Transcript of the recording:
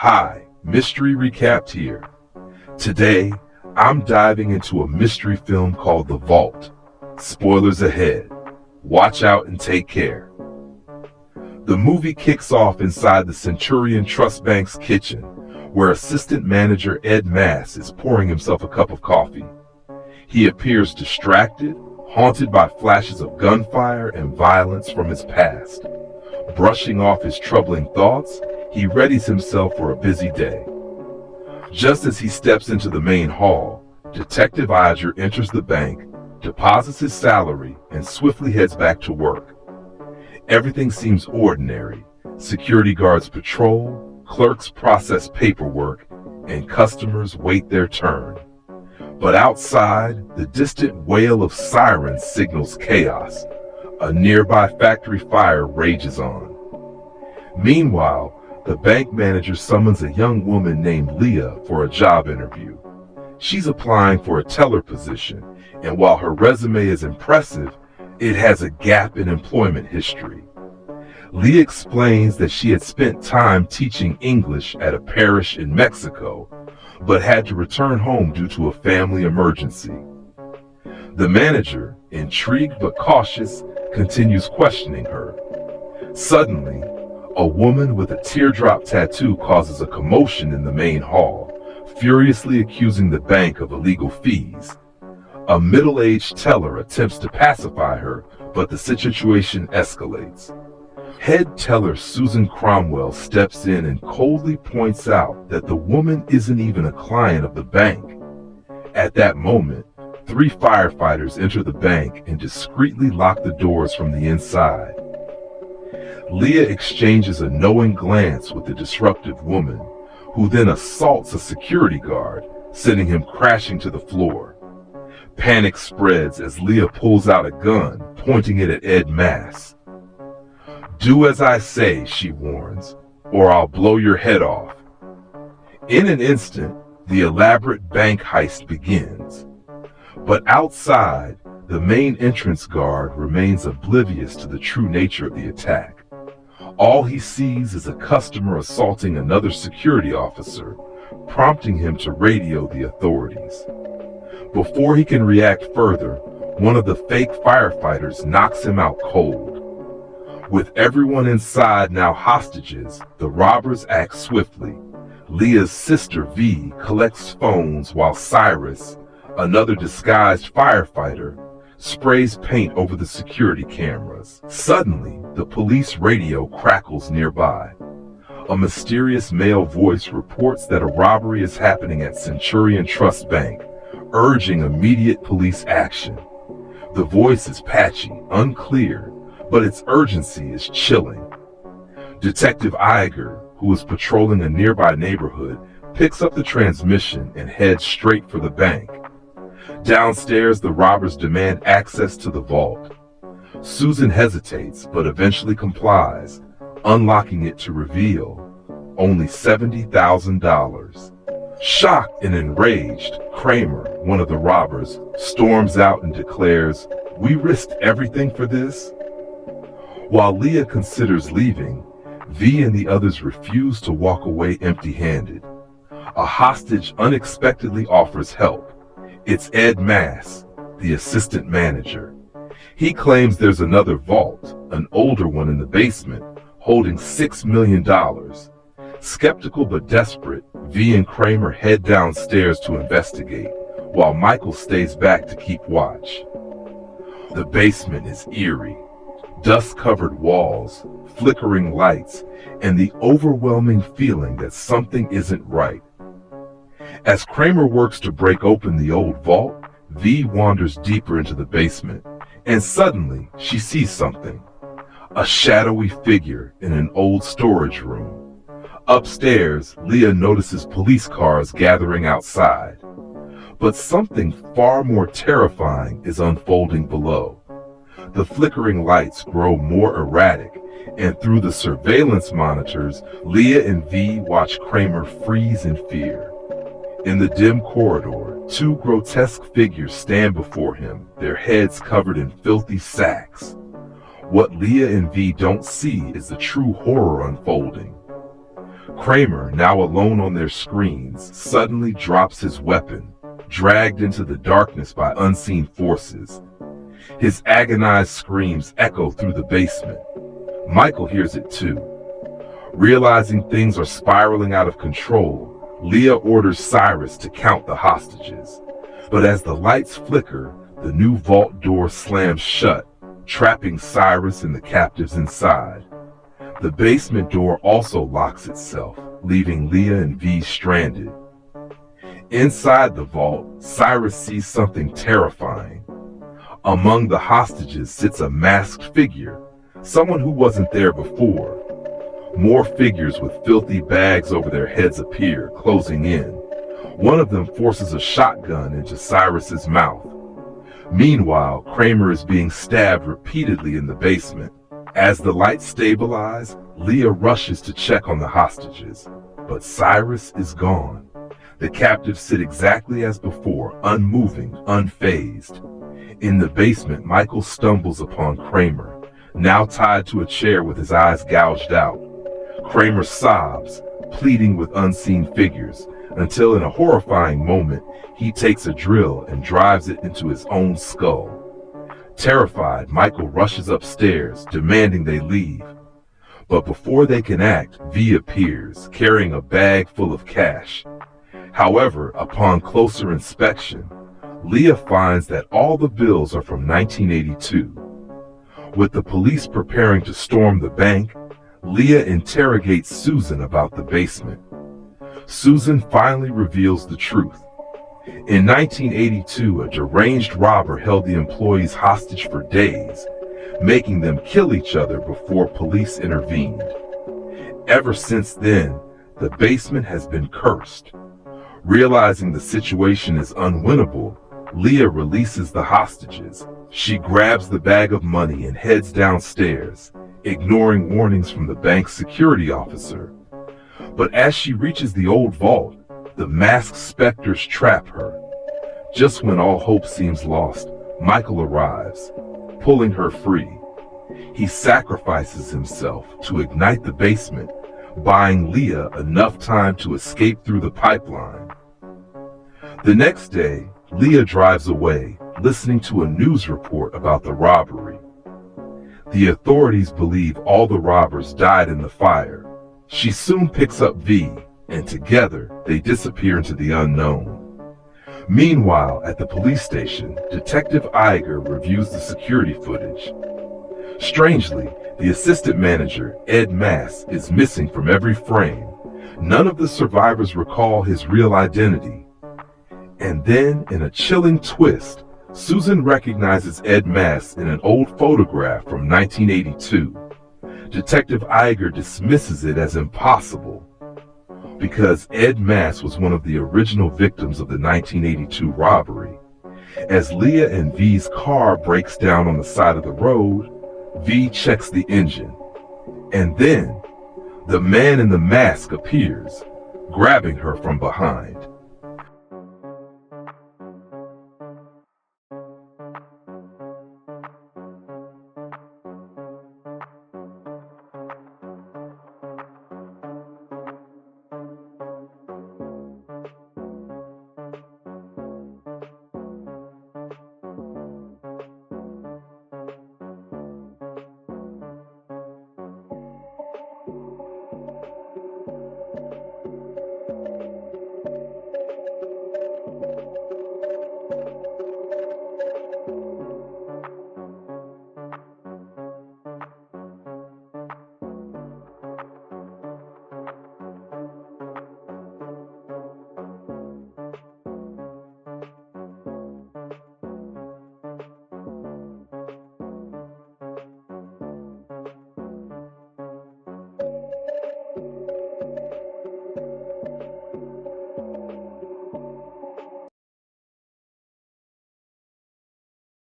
Hi, Mystery Recapped here. Today, I'm diving into a mystery film called The Vault. Spoilers ahead. Watch out and take care. The movie kicks off inside the Centurion Trust Bank's kitchen, where assistant manager Ed Mass is pouring himself a cup of coffee. He appears distracted, haunted by flashes of gunfire and violence from his past. Brushing off his troubling thoughts, he readies himself for a busy day. Just as he steps into the main hall, Detective Iger enters the bank, deposits his salary, and swiftly heads back to work. Everything seems ordinary. Security guards patrol, clerks process paperwork, and customers wait their turn. But outside, the distant wail of sirens signals chaos. A nearby factory fire rages on. Meanwhile, the bank manager summons a young woman named Leah for a job interview. She's applying for a teller position, and while her resume is impressive, it has a gap in employment history. Leah explains that she had spent time teaching English at a parish in Mexico, but had to return home due to a family emergency. The manager, intrigued but cautious, continues questioning her. Suddenly, a woman with a teardrop tattoo causes a commotion in the main hall, furiously accusing the bank of illegal fees. A middle-aged teller attempts to pacify her, but the situation escalates. Head teller Susan Cromwell steps in and coldly points out that the woman isn't even a client of the bank. At that moment, 3 firefighters enter the bank and discreetly lock the doors from the inside. Leah exchanges a knowing glance with the disruptive woman, who then assaults a security guard, sending him crashing to the floor. Panic spreads as Leah pulls out a gun, pointing it at Ed Mass. "Do as I say," she warns, "or I'll blow your head off." In an instant, the elaborate bank heist begins. But outside, the main entrance guard remains oblivious to the true nature of the attack. All he sees is a customer assaulting another security officer, prompting him to radio the authorities. Before he can react further, one of the fake firefighters knocks him out cold. With everyone inside now hostages, the robbers act swiftly. Leah's sister V collects phones while Cyrus, another disguised firefighter, sprays paint over the security cameras. Suddenly, the police radio crackles nearby. A mysterious male voice reports that a robbery is happening at Centurion Trust Bank, urging immediate police action. The voice is patchy, unclear, but its urgency is chilling. Detective Iger, who is patrolling a nearby neighborhood, picks up the transmission and heads straight for the bank. Downstairs, the robbers demand access to the vault. Susan hesitates, but eventually complies, unlocking it to reveal only $70,000. Shocked and enraged, Kramer, one of the robbers, storms out and declares, "We risked everything for this?" While Leah considers leaving, V and the others refuse to walk away empty-handed. A hostage unexpectedly offers help. It's Ed Mass, the assistant manager. He claims there's another vault, an older one in the basement, holding $6 million. Skeptical but desperate, V and Kramer head downstairs to investigate, while Michael stays back to keep watch. The basement is eerie. Dust-covered walls, flickering lights, and the overwhelming feeling that something isn't right. As Kramer works to break open the old vault, V wanders deeper into the basement, and suddenly she sees something. A shadowy figure in an old storage room. Upstairs, Leah notices police cars gathering outside. But something far more terrifying is unfolding below. The flickering lights grow more erratic, and through the surveillance monitors, Leah and V watch Kramer freeze in fear. In the dim corridor, 2 grotesque figures stand before him, their heads covered in filthy sacks. What Leah and V don't see is the true horror unfolding. Kramer, now alone on their screens, suddenly drops his weapon, dragged into the darkness by unseen forces. His agonized screams echo through the basement. Michael hears it too. Realizing things are spiraling out of control, Leah orders Cyrus to count the hostages. But as the lights flicker, the new vault door slams shut, trapping Cyrus and the captives inside. The basement door also locks itself, leaving Leah and V stranded. Inside the vault, Cyrus sees something terrifying. Among the hostages sits a masked figure, someone who wasn't there before. More figures with filthy bags over their heads appear, closing in. One of them forces a shotgun into Cyrus's mouth. Meanwhile, Kramer is being stabbed repeatedly in the basement. As the lights stabilize, Leah rushes to check on the hostages, but Cyrus is gone. The captives sit exactly as before, unmoving, unfazed. In the basement, Michael stumbles upon Kramer, now tied to a chair with his eyes gouged out. Kramer sobs, pleading with unseen figures, until in a horrifying moment, he takes a drill and drives it into his own skull. Terrified, Michael rushes upstairs, demanding they leave. But before they can act, V appears, carrying a bag full of cash. However, upon closer inspection, Leah finds that all the bills are from 1982. With the police preparing to storm the bank, Leah interrogates Susan about the basement. Susan finally reveals the truth. In 1982, a deranged robber held the employees hostage for days, making them kill each other before police intervened. Ever since then, the basement has been cursed. Realizing the situation is unwinnable, Leah releases the hostages. She grabs the bag of money and heads downstairs, ignoring warnings from the bank's security officer. But as she reaches the old vault, the masked specters trap her. Just when all hope seems lost, Michael arrives, pulling her free. He sacrifices himself to ignite the basement, buying Leah enough time to escape through the pipeline. The next day, Leah drives away, listening to a news report about the robbery. The authorities believe all the robbers died in the fire. She soon picks up V, and together they disappear into the unknown. Meanwhile, at the police station, Detective Iger reviews the security footage. Strangely, the assistant manager, Ed Mass, is missing from every frame. None of the survivors recall his real identity. And then, in a chilling twist, Susan recognizes Ed Mass in an old photograph from 1982. Detective Iger dismisses it as impossible, because Ed Mass was one of the original victims of the 1982 robbery. As Leah and V's car breaks down on the side of the road, V checks the engine. And then, the man in the mask appears, grabbing her from behind.